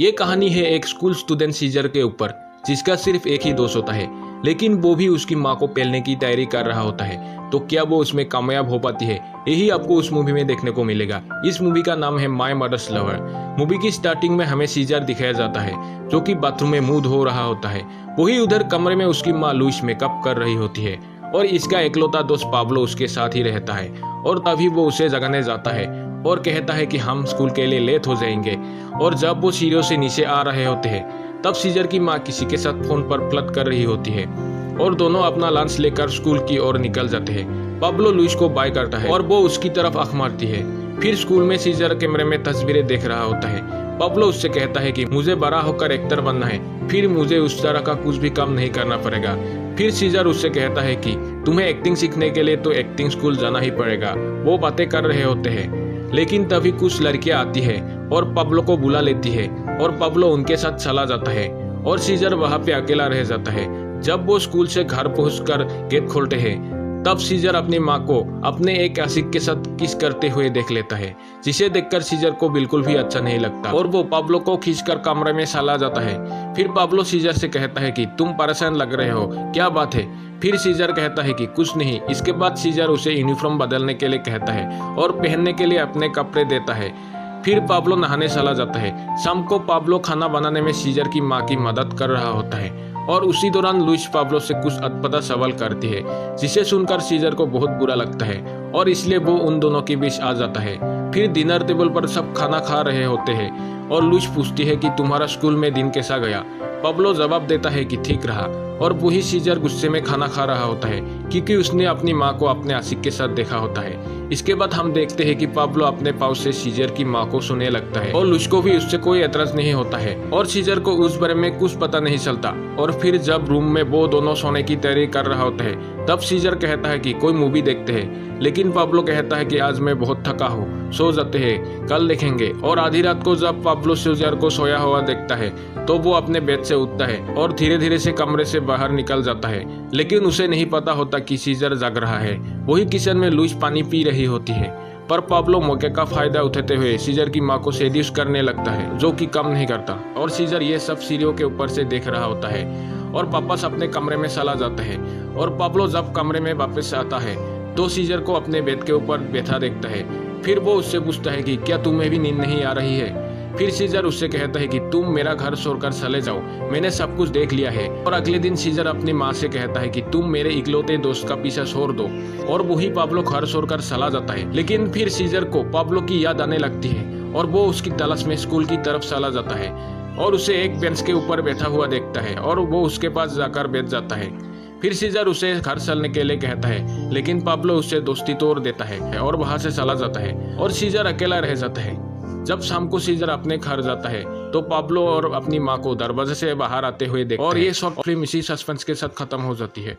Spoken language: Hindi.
ये कहानी है एक स्कूल स्टूडेंट सीजर के ऊपर, जिसका सिर्फ एक ही दोस्त होता है, लेकिन वो भी उसकी माँ को पेलने की तैयारी कर रहा होता है। तो क्या वो उसमें कामयाब हो पाती है? यही आपको उस मूवी में देखने को मिलेगा। इस मूवी का नाम है माय मदर्स लवर। मूवी की स्टार्टिंग में हमें सीजर दिखाया जाता है, जो कि बाथरूम में मुंह धो रहा होता है। वही उधर कमरे में उसकी माँ लुइस मेकअप कर रही होती है और इसका इकलौता दोस्त पाब्लो उसके साथ ही रहता है। और तभी वो उसे जगाने जाता है और कहता है कि हम स्कूल के लिए लेट हो जाएंगे। और जब वो सीढ़ियों से नीचे आ रहे होते हैं, तब सीजर की माँ किसी के साथ फोन पर प्लट कर रही होती है और दोनों अपना लंच लेकर स्कूल की ओर निकल जाते हैं। पाब्लो लुइस को बाय करता है और वो उसकी तरफ आंख मारती है। फिर स्कूल में सीजर कैमरे में तस्वीरें देख रहा होता है। पाब्लो उससे कहता है कि मुझे बड़ा होकर एक्टर बनना है, फिर मुझे उस तरह का कुछ भी काम नहीं करना पड़ेगा। फिर सीजर उससे कहता है कि तुम्हें एक्टिंग सीखने के लिए तो एक्टिंग स्कूल जाना ही पड़ेगा। वो बातें कर रहे होते हैं, लेकिन तभी कुछ लड़कियां आती है और पाब्लो को बुला लेती है और पाब्लो उनके साथ चला जाता है और सीजर वहां पे अकेला रह जाता है। जब वो स्कूल से घर पहुंचकर गेट खोलते हैं, तब सीजर अपनी माँ को अपने एक आशिक के साथ किस करते हुए देख लेता है, जिसे देखकर सीजर को बिल्कुल भी अच्छा नहीं लगता और वो पाब्लो को खींचकर कमरे में चला जाता है। फिर पाब्लो सीजर से कहता है कि तुम परेशान लग रहे हो, क्या बात है? फिर सीजर कहता है कि कुछ नहीं। इसके बाद सीजर उसे यूनिफॉर्म बदलने के लिए कहता है और पहनने के लिए अपने कपड़े देता है। फिर पाब्लो नहाने चला जाता है। शाम को पाब्लो खाना बनाने में सीजर की माँ की मदद कर रहा होता है और उसी दौरान लुइस पाब्लो से कुछ अटपटा सवाल करती है, जिसे सुनकर सीजर को बहुत बुरा लगता है और इसलिए वो उन दोनों के बीच आ जाता है। फिर डिनर टेबल पर सब खाना खा रहे होते हैं और लुइस पूछती है कि तुम्हारा स्कूल में दिन कैसा गया? पाब्लो जवाब देता है कि ठीक रहा और वही सीजर गुस्से में खाना खा रहा होता है, क्योंकि उसने अपनी माँ को अपने आशिक के साथ देखा होता है। इसके बाद हम देखते हैं कि पाब्लो अपने पाँव से सीजर की माँ को सुनने लगता है और लुइस को भी उससे कोई एतराज नहीं होता है और सीजर को उस बारे में कुछ पता नहीं चलता। और फिर जब रूम में वो दोनों सोने की तैयारी कर रहा होता है, तब सीजर कहता है कि कोई मूवी देखते हैं, लेकिन पाब्लो कहता है कि आज मैं बहुत थका हूँ, सो जाते हैं, कल देखेंगे। और आधी रात को जब पाब्लो सीजर को सोया हुआ देखता है, तो वो अपने बेड से उठता है और धीरे धीरे से कमरे से बाहर निकल जाता है, लेकिन उसे नहीं पता होता कि सीजर जाग रहा है। वही किचन में लुइस पानी पी रही होती है, पर पाब्लो मौके का फायदा उठाते हुए सीजर की माँ को सेड्यूस करने लगता है, जो कि कम नहीं करता। और सीजर ये सब सीढ़ियों के ऊपर से देख रहा होता है और वापस अपने कमरे में चला जाता है। और पाब्लो जब कमरे में वापस आता है, तो सीजर को अपने बेड के ऊपर बैठा देखता है। फिर वो उससे पूछता है कि क्या तुम्हें भी नींद नहीं आ रही है? फिर सीजर उससे कहता है कि तुम मेरा घर छोड़कर चले जाओ, मैंने सब कुछ देख लिया है। और अगले दिन सीजर अपनी माँ से कहता है कि तुम मेरे इकलौते दोस्त का पीछा छोड़ दो, और वही पाब्लो घर छोड़कर चला जाता है। लेकिन फिर सीजर को पाब्लो की याद आने लगती है और वो उसकी तलाश में स्कूल की तरफ चला जाता है और उसे एक बेंच के ऊपर बैठा हुआ देखता है और वो उसके पास जाकर बैठ जाता है। फिर सीजर उसे घर चलने के लिए कहता है, लेकिन पाब्लो उससे दोस्ती तोड़ देता है और वहां से चला जाता है और सीजर अकेला रह जाता है। जब शाम को सीजर अपने घर जाता है, तो पाब्लो और अपनी माँ को दरवाजे से बाहर आते हुए देखता है और ये शॉर्ट फिल्म इसी सस्पेंस के साथ खत्म हो जाती है।